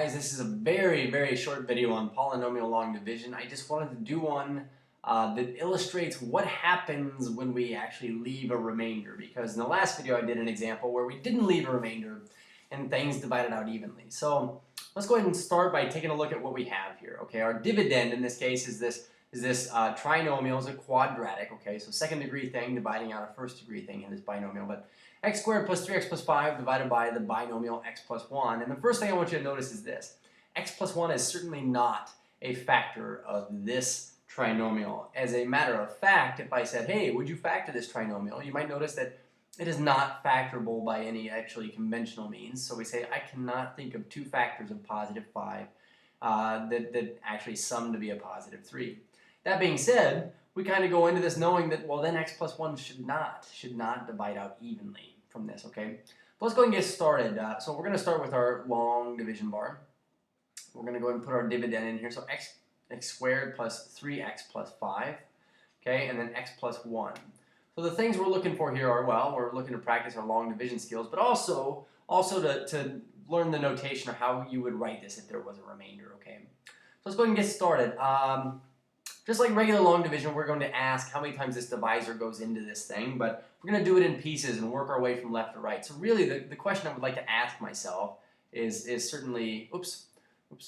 Guys, this is a very short video on polynomial long division. I just wanted to do one that illustrates what happens when we actually leave a remainder, because in the last video I did an example where we didn't leave a remainder and things divided out evenly. So let's go ahead and start by taking a look at what we have here. Okay, our dividend in this case is this trinomial, is a quadratic. Okay, so second degree thing dividing out a first degree thing in this binomial, but x squared plus 3x plus 5 divided by the binomial x plus 1. And the first thing I want you to notice is this. X plus 1 is certainly not a factor of this trinomial. As a matter of fact, if I said, hey, would you factor this trinomial, you might notice that it is not factorable by any actually conventional means. So we say, I cannot think of two factors of positive 5 that actually sum to be a positive 3. That being said, we kind of go into this knowing that, well, then x plus 1 should not divide out evenly from this, okay? But let's go ahead and get started. So we're going to start with our long division bar. We're going to go ahead and put our dividend in here. So x squared plus 3x plus 5, okay? And then x plus 1. So the things we're looking for here are, well, we're looking to practice our long division skills, but also to learn the notation of how you would write this if there was a remainder, okay? So let's go ahead and get started. Just like regular long division, we're going to ask how many times this divisor goes into this thing, but we're going to do it in pieces and work our way from left to right. So really, the question I would like to ask myself is certainly, oops,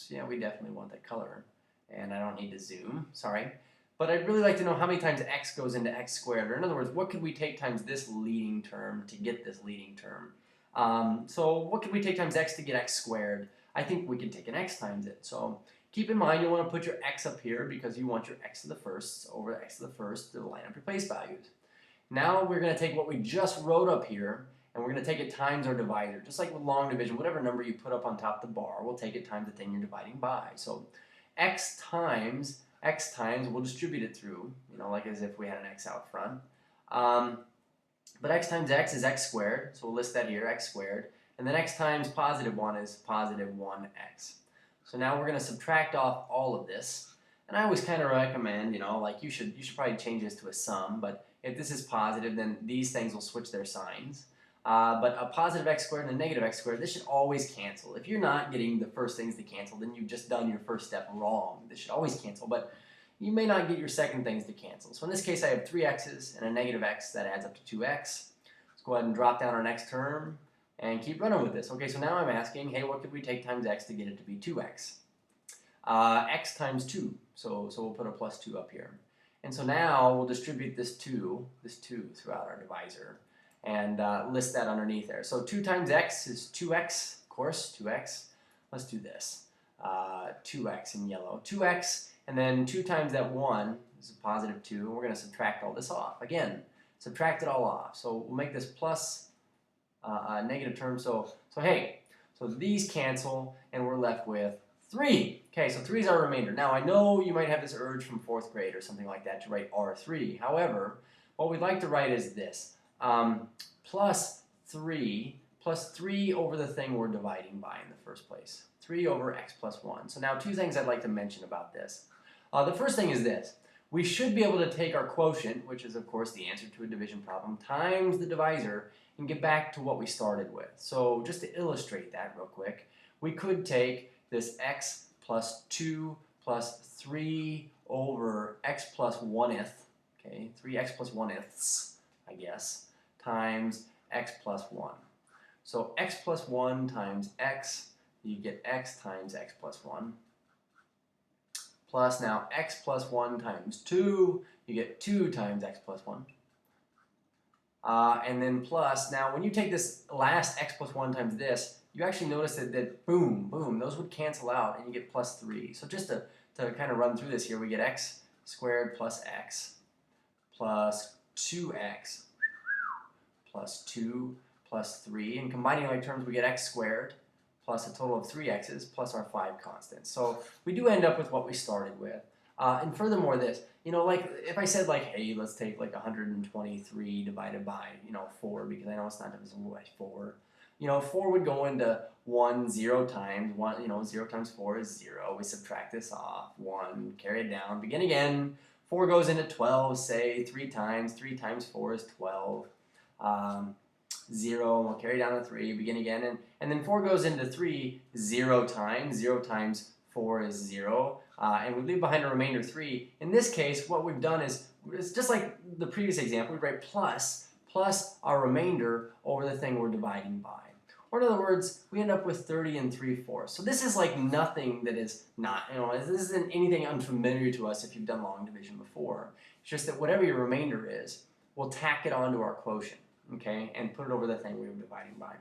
yeah, we definitely want that color, and I don't need to zoom, sorry. But I'd really like to know how many times x goes into x squared, or in other words, what could we take times this leading term to get this leading term? So what could we take times x to get x squared? I think we could take an x times it. So keep in mind, you want to put your x up here because you want your x to the first over x to the first to line up your place values. Now we're going to take what we just wrote up here and we're going to take it times our divisor. Just like with long division, whatever number you put up on top of the bar, we'll take it times the thing you're dividing by. So x times, we'll distribute it through, you know, like as if we had an x out front. But x times x is x squared, so we'll list that here, x squared. And then x times positive 1 is positive 1x. So now we're going to subtract off all of this. And I always kind of recommend, you know, like you should probably change this to a sum, but if this is positive, then these things will switch their signs. But a positive x squared and a negative x squared, this should always cancel. If you're not getting the first things to cancel, then you've just done your first step wrong. This should always cancel, but you may not get your second things to cancel. So in this case, I have 3 x's and a negative x that adds up to 2x. Let's go ahead and drop down our next term and keep running with this. Okay, so now I'm asking, hey, what could we take times x to get it to be 2x? X times 2, so we'll put a plus 2 up here. And so now we'll distribute this 2 throughout our divisor and list that underneath there. So 2 times x is 2x, of course, 2x. Let's do this. 2x in yellow. 2x, and then 2 times that 1 is a positive 2, and we're going to subtract all this off. Again, subtract it all off. So we'll make this plus a negative term. So hey, so these cancel, and we're left with 3. Okay, so 3 is our remainder. Now, I know you might have this urge from 4th grade or something like that to write R3. However, what we'd like to write is this. Plus 3 over the thing we're dividing by in the first place. 3 over x plus 1. So now 2 things I'd like to mention about this. The first thing is this. We should be able to take our quotient, which is of course the answer to a division problem, times the divisor and get back to what we started with. So just to illustrate that real quick, we could take this x plus 2 plus 3 over x plus 1th, okay, 3x plus 1/5, I guess, times x plus 1. So x plus 1 times x, you get x times x plus 1. Plus now x plus 1 times 2, you get 2 times x plus 1. And then plus, now when you take this last x plus 1 times this, you actually notice that boom, those would cancel out and you get plus 3. So just to kind of run through this here, we get x squared plus x plus 2x plus 2 plus 3. And combining like terms, we get x squared plus a total of 3x's plus our 5 constants. So we do end up with what we started with. And furthermore this, you know, like if I said like, hey, let's take like 123 divided by, you know, 4, because I know it's not divisible by 4. You know, 4 would go into 1 0 times. 1, you know, 0 times 4 is 0. We subtract this off. 1, carry it down, begin again. 4 goes into 12, say 3 times. 3 times 4 is 12. 0, and we'll carry down to 3, begin again, and then 4 goes into 3 0 times 4 is 0, and we leave behind a remainder 3. In this case, what we've done is, it's just like the previous example, we write plus our remainder over the thing we're dividing by. Or in other words, we end up with 30 and 3/4. So this is like nothing that is not, this isn't anything unfamiliar to us if you've done long division before. It's just that whatever your remainder is, we'll tack it onto our quotient, okay, and put it over the thing we were dividing by.